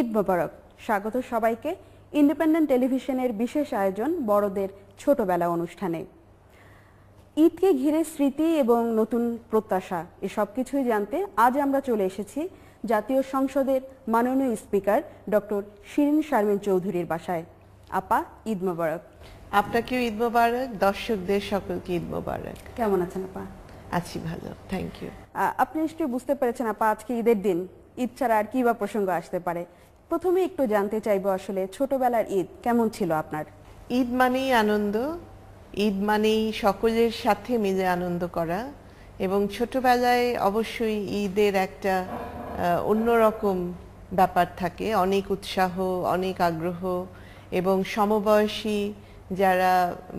ঈদ মোবারক। স্বাগত সবাইকে ইন্ডিপেন্ডেন্ট টেলিভিশনের বিশেষ আয়োজন বড়দের ছোটবেলা অনুষ্ঠানে। ঈদকে ঘিরে স্মৃতি এবং নতুন প্রত্যাশা এসব কিছুই জানতে আজ আমরা চলে এসেছি জাতীয় সংসদের মাননীয় স্পিকার ডক্টর শিরিন শারমিন চৌধুরীর বাসায়। আপা, ঈদ মোবারক। আপনাকেও ঈদ মোবারক, দর্শকদের সকলকে ঈদ মোবারক। কেমন আছেন আপা? আছি ভালো, থ্যাংক ইউ। আপনি নিশ্চয়ই বুঝতে পেরেছেন আপা, আজকে ঈদের দিন, ঈদ ছাড়া আর কি বা প্রসঙ্গ আসতে পারে। প্রথমে একটু জানতে চাইবো আসলে ছোটবেলার ঈদ কেমন ছিল আপনার? ঈদ মানেই আনন্দ, ঈদ মানেই সকলের সাথে মিলে আনন্দ করা, এবং ছোটবেলায় অবশ্যই ঈদের একটা অন্যরকম ব্যাপার থাকে, অনেক উৎসাহ, অনেক আগ্রহ, এবং সমবয়সী যারা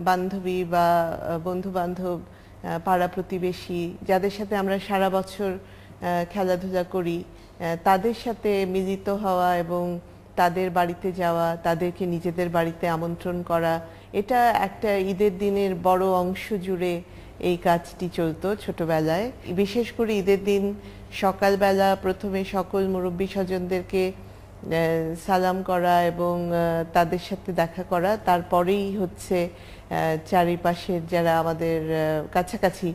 বান্ধবী বা বন্ধু বান্ধব, পাড়া প্রতিবেশী যাদের সাথে আমরা সারা বছর খেলাধুলা করি, তাদের সাথে মিলিত হওয়া এবং তাদের বাড়িতে যাওয়া, তাদেরকে নিজেদের বাড়িতে আমন্ত্রণ করা, এটা একটা ঈদের দিনের বড় অংশ জুড়ে এই কাজটি চলতো ছোটবেলায়। বিশেষ করে ঈদের দিন সকালবেলা প্রথমে সকল মুরব্বী স্বজনদেরকে সালাম করা এবং তাদের সাথে দেখা করা, তারপরেই হচ্ছে চারিপাশের যারা আমাদের কাছাকাছি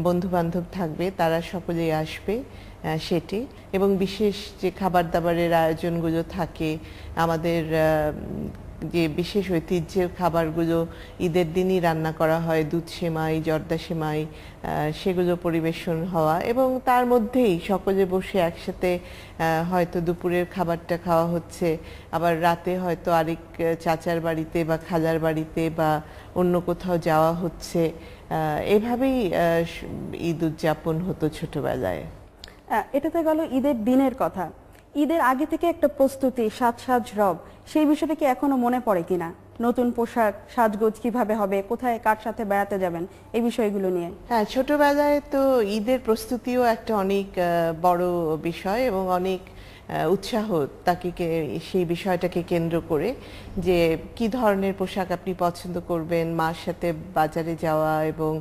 বন্ধু বান্ধব থাকবে তারা সকলেই আসবে সেটি, এবং বিশেষ যে খাবার দাবারের আয়োজনগুলো থাকে, আমাদের যে বিশেষ ঐতিহ্যের খাবারগুলো ঈদের দিনই রান্না করা হয়, দুধ সেমাই, জর্দা সেমাই, সেগুলো পরিবেশন হওয়া, এবং তার মধ্যেই সকলে বসে একসাথে হয়তো দুপুরের খাবারটা খাওয়া হচ্ছে, আবার রাতে হয়তো আরেক চাচার বাড়িতে বা খালার বাড়িতে বা অন্য কোথাও যাওয়া হচ্ছে। এভাবেই ঈদ উদযাপন হতো ছোটবেলায়। এটা তো গেল ঈদের দিনের কথা। ঈদের আগে থেকে একটা প্রস্তুতি, সাজ রব, সেই বিষয়টা কি এখনো মনে পড়ে কিনা? নতুন পোশাক, সাজগোজ কিভাবে হবে, কোথায় কার সাথে বেড়াতে যাবেন, এই বিষয়গুলো নিয়ে। হ্যাঁ, ছোটবেলায় তো ঈদের প্রস্তুতিও একটা অনেক বড় বিষয় এবং অনেক উৎসাহ তাকে সেই বিষয়টাকে কেন্দ্র করে যে কি ধরনের পোশাক আপনি পছন্দ করবেন, মার সাথে বাজারে যাওয়া এবং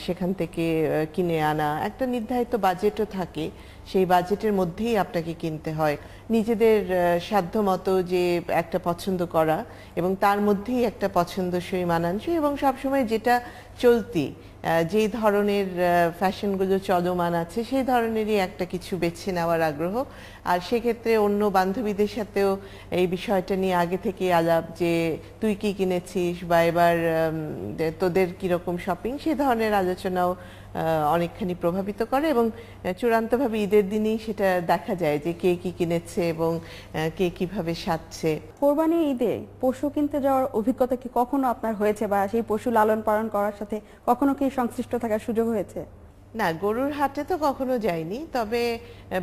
সেখান থেকে কিনে আনা, একটা নির্ধারিত বাজেটও থাকে, সেই বাজেটের মধ্যেই আপনাকে কিনতে হয়। নিজেদের সাধ্য মতো যে একটা পছন্দ করা এবং তার মধ্যেই একটা পছন্দসই মানানসই এবং সবসময় যেটা চলতি, যেই ধরনের ফ্যাশনগুলো চলমান আছে সেই ধরনেরই একটা কিছু বেছে নেওয়ার আগ্রহ। আর সেক্ষেত্রে অন্য বান্ধবীদের সাথেও এই বিষয়টা নিয়ে আগে থেকে আলাপ, যে তুই কি কিনেছিস বা এবার তোদের কিরকম শপিং, সেই ধরনের আলোচনাও অনেকখানি প্রভাবিত করে, এবং চূড়ান্তভাবে ঈদের দিনই সেটা দেখা যায় যে কে কি কিনেছে এবং কে কিভাবে সাজছে। কোরবানি ঈদে পশু কিনতে যাওয়ার অভিজ্ঞতা কি কখনো আপনার হয়েছে, বা সেই পশু লালন পালন করার সাথে কখনো কি সংশ্লিষ্ট থাকার সুযোগ হয়েছে? না, গরুর হাটে তো কখনো যাইনি, তবে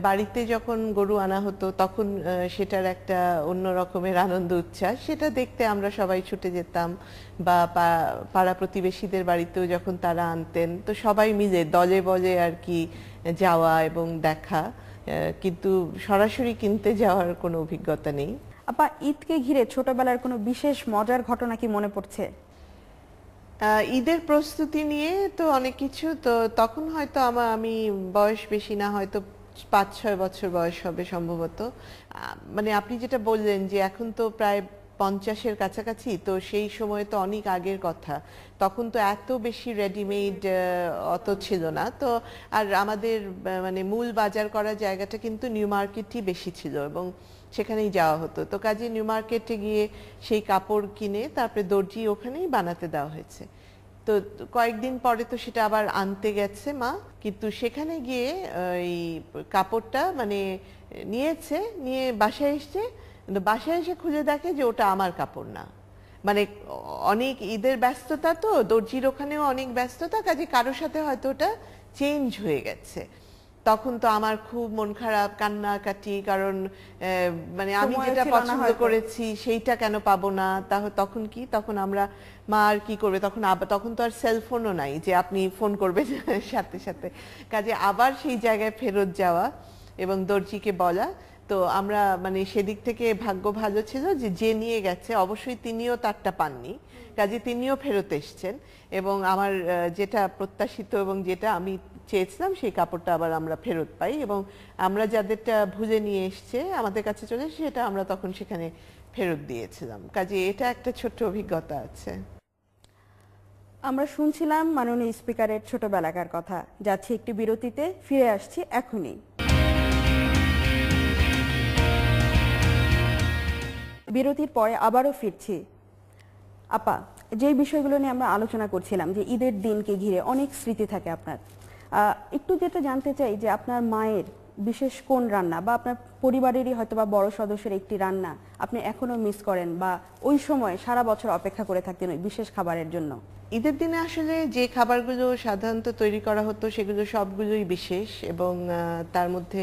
বাড়িতে যখন গরু আনা হতো তখন সেটার একটা অন্য রকমের আনন্দ উচ্ছ্বাস, সেটা দেখতে আমরা সবাই ছুটে যেতাম, বা পাড়া প্রতিবেশীদের বাড়িতেও যখন তারা আনতেন তো সবাই মিলে দলে বলে আর কি যাওয়া এবং দেখা, কিন্তু সরাসরি কিনতে যাওয়ার কোনো অভিজ্ঞতা নেই। আপা, ঈদকে ঘিরে ছোটবেলার কোনো বিশেষ মজার ঘটনা কি মনে পড়ছে? ঈদের প্রস্তুতি নিয়ে তো অনেক কিছু, তো তখন হয়তো আমি বয়স বেশি না, হয়তো 5-6 বছর বয়স হবে সম্ভবত। মানে আপনি যেটা বললেন যে এখন তো প্রায় 50-এর কাছাকাছি, তো সেই সময় তো অনেক আগের কথা, তখন তো এত বেশি রেডিমেড অত ছিল না তো। আর আমাদের মানে মূল বাজার করার জায়গাটা কিন্তু নিউ মার্কেটই বেশি ছিল এবং সেখানেই যাওয়া হতো, তো কাজে নিউ মার্কেটে গিয়ে সেই কাপড় কিনে তারপরে দর্জি ওখানেই বানাতে দেওয়া হয়েছে। তো কয়েকদিন পরে তো সেটা আবার আনতে গেছে মা, কিন্তু সেখানে গিয়ে এই কাপড়টা মানে নিয়ে বাসায় এসছে, বাসায় এসে খুঁজে দেখে যে ওটা আমার কাপড় না। মানে অনেক ঈদের ব্যস্ততা, তো দর্জির ওখানেও অনেক ব্যস্ততা, কাজে কারোর সাথে হয়তো ওটা চেঞ্জ হয়ে গেছে। তখন তো আমার খুব মন খারাপ, কান্নাকাটি, কারণ মানে আমি যেটা পছন্দ করেছি সেইটা কেন পাবো না। তখন আমরা মা আর কি করবে, তখন তো আর সেলফোনও নাই যে আপনি ফোন করবেন সাথে সাথে, কাজে আবার সেই জায়গায় ফেরত যাওয়া এবং দর্জিকে বলা। তো আমরা মানে সেদিক থেকে ভাগ্য ভালো ছিল যে নিয়ে গেছে, অবশ্যই তিনিও তারটা পাননি, কাজে তিনিও ফেরত এসছেন এবং আমার যেটা প্রত্যাশিত এবং যেটা আমি চেয়েছিলাম সেই কাপড়টা আবার আমরা ফেরত পাই এবং আমরা যাদেরটা ভুলে নিয়ে এসছে আমাদের কাছে চলে এসেছে সেটা আমরা তখন সেখানে ফেরত দিয়েছিলাম। কাজে এটা একটা ছোট্ট অভিজ্ঞতা আছে। আমরা শুনছিলাম মাননীয় স্পিকারের ছোটবেলাকার কথা। যাচ্ছি একটি বিরতিতে, ফিরে আসছি এখনই। বিরতির পরে আবারও ফিরছি। আপা, যে বিষয়গুলো নিয়ে আমরা আলোচনা করছিলাম যে ঈদের দিনকে ঘিরে অনেক স্মৃতি থাকে আপনার, একটু যেটা জানতে চাই যে আপনার মায়ের বিশেষ কোন রান্না বা আপনার পরিবারেরই হয়তো বা বড় সদস্যের একটি রান্না আপনি এখনো মিস করেন বা ওই সময় সারা বছর অপেক্ষা করে থাকতেন ওই বিশেষ খাবারের জন্য? ঈদের দিনে আসলে যে খাবারগুলো সাধারণত তৈরি করা হতো সেগুলো সবগুলোই বিশেষ এবং তার মধ্যে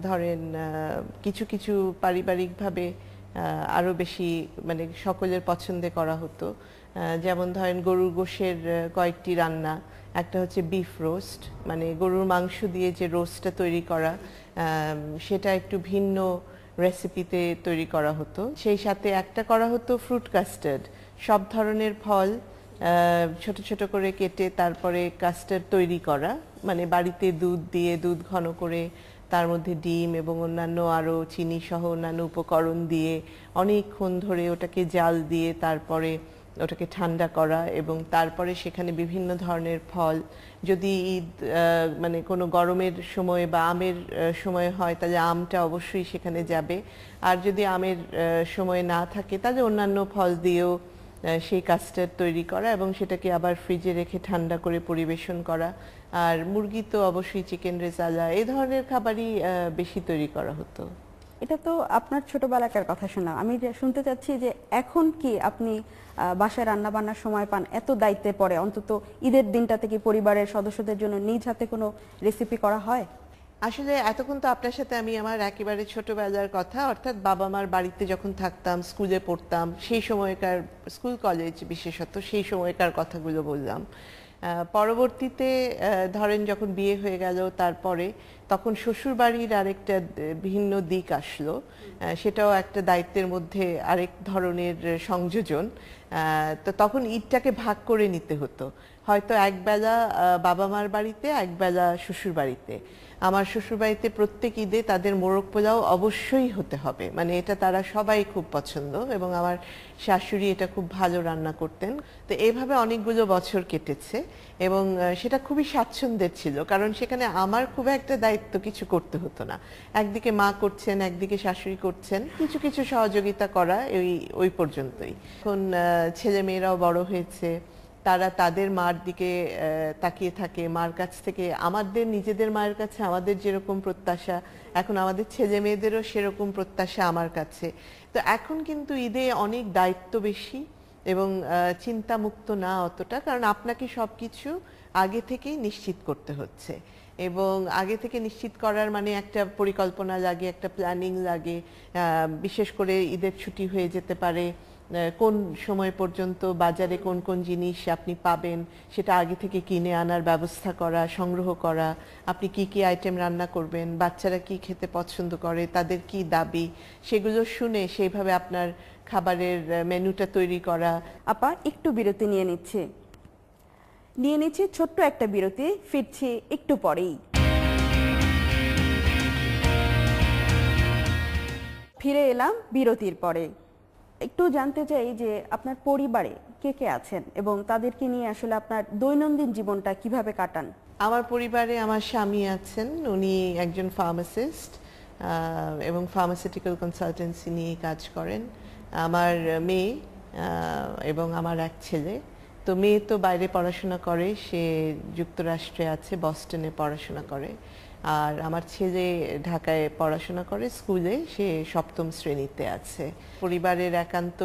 ধরেন কিছু কিছু পারিবারিকভাবে আরো বেশি মানে সকলের পছন্দে করা হতো। যেমন ধরেন গরুর গোশের কয়েকটি রান্না, একটা হচ্ছে বিফ রোস্ট, মানে গরুর মাংস দিয়ে যে রোস্টটা তৈরি করা সেটা একটু ভিন্ন রেসিপিতে তৈরি করা হতো। সেই সাথে একটা করা হতো ফ্রুট কাস্টার্ড, সব ধরনের ফল ছোট ছোট করে কেটে তারপরে কাস্টার্ড তৈরি করা, মানে বাড়িতে দুধ দিয়ে দুধ ঘন করে তার মধ্যে ডিম এবং অন্যান্য আরও চিনি সহ অন্যান্য উপকরণ দিয়ে অনেকক্ষণ ধরে ওটাকে জাল দিয়ে তারপরে ওটাকে ঠান্ডা করা এবং তারপরে সেখানে বিভিন্ন ধরনের ফল, যদি ঈদ মানে কোনো গরমের সময় বা আমের সময় হয় তাহলে আমটা অবশ্যই সেখানে যাবে, আর যদি আমের সময় না থাকে তাহলে অন্যান্য ফল দিয়েও সেই কাস্টার্ড তৈরি করা এবং সেটাকে আবার ফ্রিজে রেখে ঠান্ডা করে পরিবেশন করা। আর মুরগি তো অবশ্যই চিকেন রেজালা, এই ধরনের খাবারই বেশি তৈরি করা হতো। এটা তো আপনার ছোটবেলাকার কথা শোনা। আমি শুনতে চাচ্ছি যে এখন কি আপনি বাসায় রান্না বান্নার সময় পান, এত দায়িত্বে পড়ে অন্তত ঈদের দিনটাতে কি পরিবারের সদস্যদের জন্য নিজ হাতে কোনো রেসিপি করা হয়? আসলে এতক্ষণ তো আপনার সাথে আমি আমার একেবারে ছোটবেলার কথা, অর্থাৎ বাবা মার বাড়িতে যখন থাকতাম, স্কুলে পড়তাম, সেই সময়কার স্কুল কলেজ বিশেষত সেই সময়কার কথাগুলো বললাম। পরবর্তীতে ধরেন যখন বিয়ে হয়ে গেল তারপরে তখন শ্বশুর বাড়ির আরেকটা ভিন্ন দিক আসলো, সেটাও একটা দায়িত্বের মধ্যে আরেক ধরনের সংযোজন। তো তখন ঈদটাকে ভাগ করে নিতে হতো, হয়তো একবেলা বাবা মার বাড়িতে একবেলা শ্বশুর বাড়িতে। আমার শ্বশুরবাড়িতে প্রত্যেক ঈদে তাদের মোরগ পোলাও অবশ্যই হতে হবে, মানে এটা তারা সবাই খুব পছন্দ এবং আমার শাশুড়ি এটা খুব ভালো রান্না করতেন। তো এইভাবে অনেকগুলো বছর কেটেছে এবং সেটা খুবই স্বাচ্ছন্দ্যের ছিল, কারণ সেখানে আমার খুব একটা দায়িত্ব কিছু করতে হতো না। একদিকে মা করছেন, একদিকে শাশুড়ি করছেন, কিছু কিছু সহযোগিতা করা, ওই পর্যন্তই। এখন ছেলে মেয়েরাও বড় হয়েছে, তারা তাদের মার দিকে তাকিয়ে থাকে, মার কাছ থেকে আমাদের নিজেদের মায়ের কাছে আমাদের যেরকম প্রত্যাশা এখন আমাদের ছেলে মেয়েদেরও সেরকম প্রত্যাশা আমার কাছে। তো এখন কিন্তু ঈদে অনেক দায়িত্ব বেশি এবং চিন্তামুক্ত না অতটা, কারণ আপনাকে সবকিছু আগে থেকেই নিশ্চিত করতে হচ্ছে এবং আগে থেকে নিশ্চিত করার মানে একটা পরিকল্পনা লাগে, একটা প্ল্যানিং লাগে। বিশেষ করে ঈদের ছুটি হয়ে যেতে পারে, কোন সময় পর্যন্ত বাজারে কোন কোন জিনিস আপনি পাবেন সেটা আগে থেকে কিনে আনার ব্যবস্থা করা, সংগ্রহ করা, আপনি কি কি আইটেম রান্না করবেন, বাচ্চারা কি খেতে পছন্দ করে, তাদের কি দাবি, সেগুলো শুনে সেইভাবে আপনার খাবারের মেনুটা তৈরি করা। আপা, একটু বিরতি নিয়ে নিচ্ছি ছোট্ট একটা বিরতি, ফিরছি একটু পরেই। ফিরে এলাম বিরতির পরে। একটু জানতে চাই যে আপনার পরিবারে কে কে আছেন এবং তাদেরকে নিয়ে আসলে আপনার দৈনন্দিন জীবনটা কিভাবে কাটান? আমার পরিবারে আমার স্বামী আছেন, উনি একজন ফার্মাসিস্ট এবং ফার্মাসিউটিক্যাল কনসালটেন্সি নিয়ে কাজ করেন। আমার মেয়ে এবং আমার এক ছেলে। তো মেয়ে তো বাইরে পড়াশোনা করে, সে যুক্তরাষ্ট্রে আছে, বস্টনে পড়াশোনা করে। আর আমার ছেলে ঢাকায় পড়াশোনা করে, স্কুলে সে সপ্তম শ্রেণীতে আছে। পরিবারের একান্ত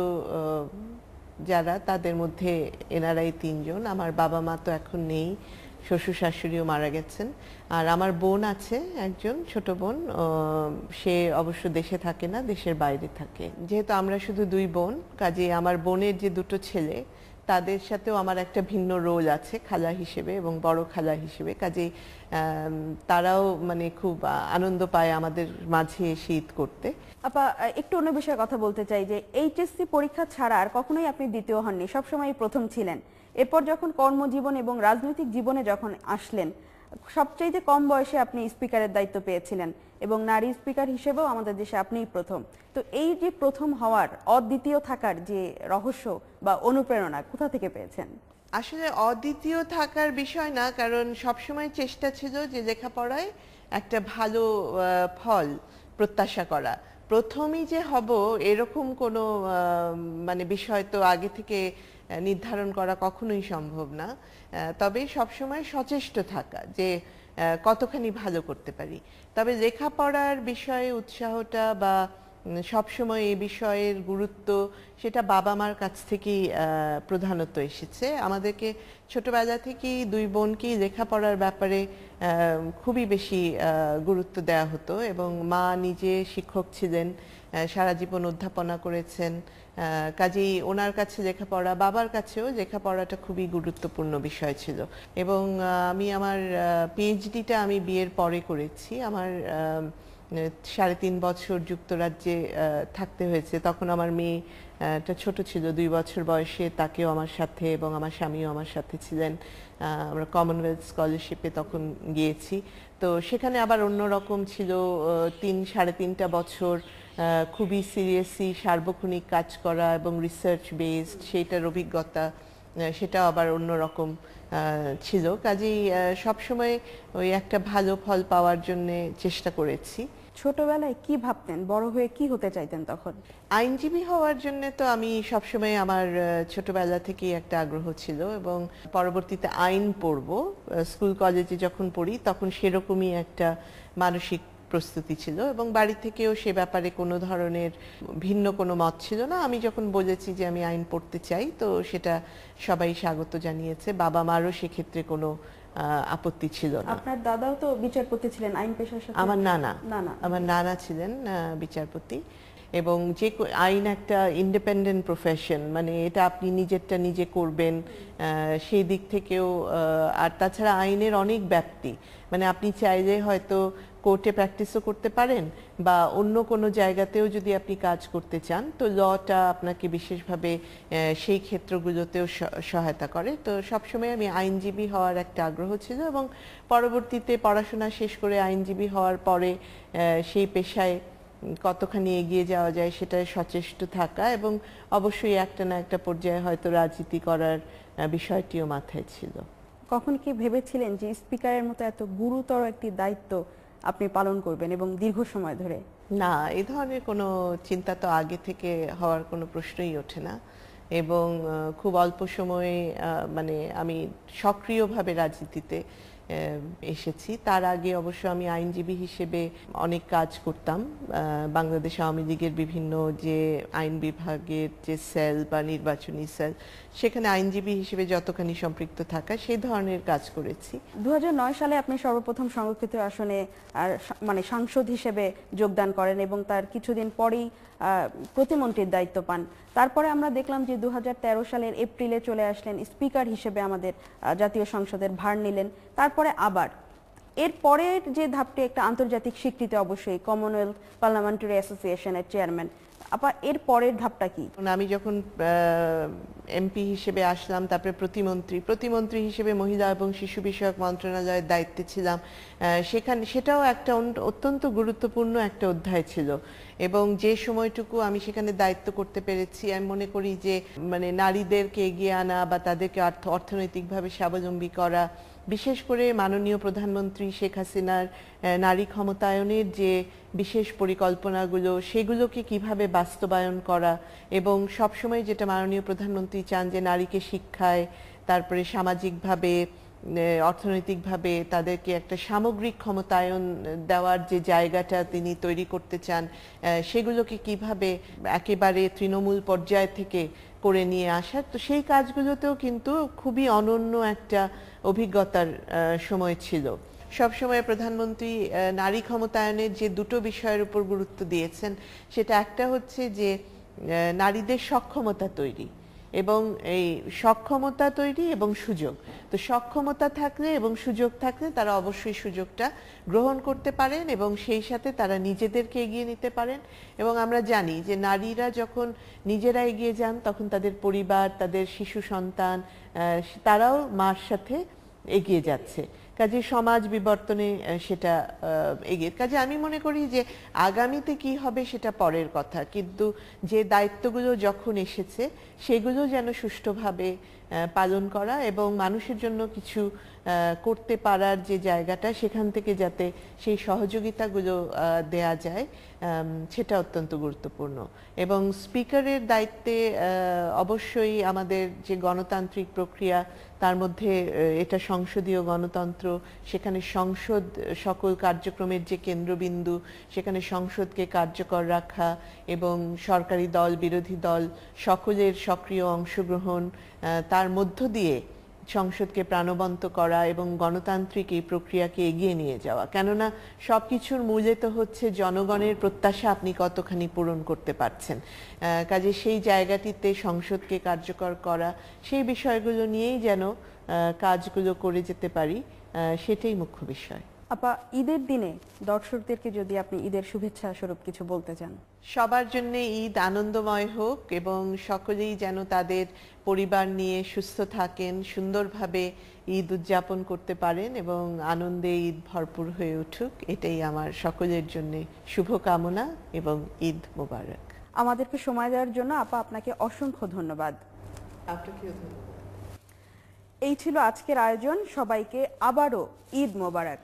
যারা, তাদের মধ্যে এনারাই তিনজন। আমার বাবা মা তো এখন নেই, শ্বশুর শাশুড়িও মারা গেছেন। আর আমার বোন আছে একজন, ছোট বোন, সে অবশ্য দেশে থাকে না, দেশের বাইরে থাকে। যেহেতু আমরা শুধু দুই বোন, কাজে আমার বোনের যে দুটো ছেলে তাদের সাথেও আমার একটা ভিন্ন রোল আছে খালা হিসেবে এবং বড় খালা হিসেবে, কাজেই তারাও মানে খুব আনন্দ পায় আমাদের মাঝে এসে ঈদ করতে। আপা, একটু অন্য বিষয়ে কথা বলতে চাই যে এইচএসসি পরীক্ষা ছাড়া আর কখনোই আপনি দ্বিতীয় হননি, সবসময় প্রথম ছিলেন। এরপর যখন কর্মজীবন এবং রাজনৈতিক জীবনে যখন আসলেন, সবচেয়ে কম বয়সে আপনি স্পিকারের দায়িত্ব পেয়েছিলেন এবং নারী স্পিকার হিসেবেও আমাদের দেশে আপনিই প্রথম। তো এই যে প্রথম হওয়ার, অদ্বিতীয় থাকার যে রহস্য বা অনুপ্রেরণা কোথা থেকে পেয়েছেন? আসলে অদ্বিতীয় থাকার বিষয় না, কারণ সবসময় চেষ্টা ছিল যে লেখাপড়ায় একটা ভালো ফল প্রত্যাশা করা। প্রথমই যে হব এরকম কোনো মানে বিষয় তো আগে থেকে নির্ধারণ করা কখনোই সম্ভব না। তবে সবসময় সচেষ্ট থাকা যে কতখানি ভালো করতে পারি। তবে লেখাপড়ার বিষয়ে উৎসাহটা বা সবসময় এই বিষয়ের গুরুত্ব সেটা বাবা মার কাছ থেকেই প্রধানত এসেছে। আমাদেরকে ছোটবেলা থেকেই দুই বোনকেই লেখাপড়ার ব্যাপারে খুবই বেশি গুরুত্ব দেওয়া হতো এবং মা নিজে শিক্ষক ছিলেন, সারা জীবন অধ্যাপনা করেছেন। কাজেই ওনার কাছে লেখাপড়া, বাবার কাছেও লেখাপড়াটা খুবই গুরুত্বপূর্ণ বিষয় ছিল। এবং আমি আমার পিএইচডিটা আমি বিয়ের পরে করেছি। আমার 3.5 বছর যুক্তরাজ্যে থাকতে হয়েছে। তখন আমার মেয়েটা ছোট ছিল, 2 বছর বয়সে। তাকেও আমার সাথে এবং আমার স্বামীও আমার সাথে ছিলেন। আমরা কমনওয়েলথ স্কলারশিপে তখন গিয়েছি। তো সেখানে আবার অন্যরকম ছিল, 3-3.5 বছর খুবই সিরিয়াসলি সার্বক্ষণিক কাজ করা এবং রিসার্চ বেসড সেইটার অভিজ্ঞতা, সেটা আবার অন্যরকম ছিল। কাজেই সবসময় ওই একটা ভালো ফল পাওয়ার জন্য চেষ্টা করেছি। ছোটবেলায় কি ভাবতেন, বড় হয়ে কি হতে চাইতেন তখন? আইনজীবী হওয়ার জন্য তো আমি সবসময় আমার ছোটবেলা থেকেই একটা আগ্রহ ছিল এবং পরবর্তীতে আইন পড়ব। স্কুল কলেজে যখন পড়ি তখন সেরকমই একটা মানসিক প্রস্তুতি ছিল এবং বাড়ি থেকেও সে ব্যাপারে কোনো ধরনের ভিন্ন কোনো মত ছিল না। আমি যখন বলেছি যে আমি আইন পড়তে চাই, তো সেটা সবাই স্বাগত জানিয়েছে। বাবা মারও সেক্ষেত্রে কোনো আপত্তি ছিল না। আপনার দাদাও তো বিচারপতি ছিলেন, আইন পেশার সাথে? আমার নানা ছিলেন বিচারপতি। এবং যে আইন একটা ইন্ডিপেন্ডেন্ট প্রফেশন, মানে এটা আপনি নিজেরটা নিজে করবেন, সেই দিক থেকেও। আর তাছাড়া আইনের অনেক ব্যাপ্তি, মানে আপনি চাইলে হয়তো কোর্টে প্র্যাকটিসও করতে পারেন বা অন্য কোনো জায়গাতেও যদি আপনি কাজ করতে চান, তো লটা আপনাকে বিশেষভাবে সেই ক্ষেত্রগুলোতেও সহায়তা করে। তো সবসময় আমি আইনজীবী হওয়ার একটা আগ্রহ ছিল এবং পরবর্তীতে পড়াশোনা শেষ করে আইনজীবী হওয়ার পরে সেই পেশায় কতখানি এগিয়ে যাওয়া যায় সেটায় সচেষ্ট থাকা এবং অবশ্যই একটা না একটা পর্যায়ে হয়তো রাজনীতি করার বিষয়টিও মাথায় ছিল। কখন কি ভেবেছিলেন যে স্পিকারের মতো এত গুরুতর একটি দায়িত্ব আপনি পালন করবেন এবং দীর্ঘ সময় ধরে? না, এই ধরনের কোনো চিন্তা তো আগে থেকে হওয়ার কোনো প্রশ্নই ওঠে না। এবং খুব অল্প সময়ে মানে আমি সক্রিয়ভাবে রাজনীতিতে এসেছি। তার আগে অবশ্য আমি আইনজীবী হিসেবে অনেক কাজ করতাম। বাংলাদেশ আওয়ামী লীগের বিভিন্ন যে আইন বিভাগের যে সেল বা নির্বাচনী সেল, সেখানে আইনজীবী হিসেবে যতখানি সম্পৃক্ত থাকা সেই ধরনের কাজ করেছি। 2009 সালে আপনি সর্বপ্রথম সংরক্ষিত আসনে মানে সাংসদ হিসেবে যোগদান করেন এবং তার কিছুদিন পরেই প্রতিমন্ত্রীর দায়িত্ব পান। তারপরে আমরা দেখলাম যে 2013 সালের এপ্রিলে চলে আসলেন, স্পিকার হিসেবে আমাদের জাতীয় সংসদের ভার নিলেন। তারপরে আবার এর পরের যে ধাপটি, একটা আন্তর্জাতিক স্বীকৃতি, অবশ্যই কমনওয়েলথ পার্লামেন্টারি অ্যাসোসিয়েশনের চেয়ারম্যান। আপা, এর পরের ধাপটা কি? আমি যখন এমপি হিসেবে আসলাম, তারপরে প্রতিমন্ত্রী হিসেবে মহিলা এবং শিশু বিষয়ক মন্ত্রণালয়ের দায়িত্বে ছিলাম। সেটাও একটা অত্যন্ত গুরুত্বপূর্ণ একটা অধ্যায় ছিল এবং যে সময়টুকু আমি সেখানে দায়িত্ব করতে পেরেছি, আমি মনে করি যে মানে নারীদেরকে এগিয়ে আনা বা তাদেরকে অর্থনৈতিকভাবে স্বাবলম্বী করা, বিশেষ করে মাননীয় প্রধানমন্ত্রী শেখ হাসিনার নারী ক্ষমতায়নের যে বিশেষ পরিকল্পনাগুলো, সেগুলোকে কিভাবে বাস্তবায়ন করা এবং সবসময় যেটা মাননীয় প্রধানমন্ত্রী চান যে নারীকে শিক্ষায়, তারপরে সামাজিকভাবে, অর্থনৈতিকভাবে তাদেরকে একটা সামগ্রিক ক্ষমতায়ন দেওয়ার যে জায়গাটা তিনি তৈরি করতে চান, সেগুলোকে কিভাবে একেবারে তৃণমূল পর্যায় থেকে করে নিয়ে আসার। তো সেই কাজগুলোতেও কিন্তু খুবই অনন্য একটা অভিজ্ঞতার সময় ছিল। সবসময় প্রধানমন্ত্রী নারী ক্ষমতায়নের যে দুটো বিষয়ের উপর গুরুত্ব দিয়েছেন, সেটা একটা হচ্ছে যে নারীদের সক্ষমতা তৈরি এবং এই সক্ষমতা তৈরি এবং সুযোগ। তো সক্ষমতা থাকলে এবং সুযোগ থাকলে তারা অবশ্যই সুযোগটা গ্রহণ করতে পারেন এবং সেই সাথে তারা নিজেদেরকে এগিয়ে নিতে পারেন। এবং আমরা জানি যে নারীরা যখন নিজেরা এগিয়ে যান তখন তাদের পরিবার, তাদের শিশু সন্তান, তারাও মার সাথে এগিয়ে যাচ্ছে। কাজে সমাজ বিবর্তনে সেটা এগিয়ে। কাজে আমি মনে করি যে আগামীতে কি হবে সেটা পরের কথা, কিন্তু যে দায়িত্বগুলো যখন এসেছে সেগুলো যেন সুষ্ঠুভাবে পালন করা এবং মানুষের জন্য কিছু করতে পারার যে জায়গাটা, সেখান থেকে যাতে সেই সহযোগিতাগুলো দেয়া যায়, সেটা অত্যন্ত গুরুত্বপূর্ণ। এবং স্পিকারের দায়িত্বে অবশ্যই আমাদের যে গণতান্ত্রিক প্রক্রিয়া, তার মধ্যে এটা সংসদীয় গণতন্ত্র, সেখানে সংসদ সকল কার্যক্রমের যে কেন্দ্রবিন্দু, সেখানে সংসদকে কার্যকর রাখা এবং সরকারি দল, বিরোধী দল সকলের সক্রিয় অংশগ্রহণ, তার মধ্য দিয়ে সংসদকে প্রাণবন্ত করা এবং গণতান্ত্রিক এই প্রক্রিয়াকে এগিয়ে নিয়ে যাওয়া। কেননা সবকিছুর মূলে তো হচ্ছে জনগণের প্রত্যাশা আপনি কতখানি পূরণ করতে পারছেন। কাজে সেই জায়গাটিতে সংসদকে কার্যকর করা, সেই বিষয়গুলো নিয়েই যেন কাজগুলো করে যেতে পারি, সেটাই মুখ্য বিষয়। আপা, ঈদের দিনে দর্শকদেরকে যদি আপনি ঈদের শুভেচ্ছা স্বরূপ কিছু বলতে চান। সবার জন্য ঈদ আনন্দময় হোক এবং সকলেই যেন তাদের পরিবার নিয়ে সুস্থ থাকেন, সুন্দরভাবে ঈদ উদযাপন করতে পারেন এবং আনন্দে ঈদ ভরপুর হয়ে উঠুক, এটাই আমার সকলের জন্য শুভকামনা এবং ঈদ মোবারক। আমাদেরকে সময় দেওয়ার জন্য আপা আপনাকে অসংখ্য ধন্যবাদ। আপনাকেও ধন্যবাদ। এই ছিল আজকের আয়োজন। সবাইকে আবারও ঈদ মোবারক।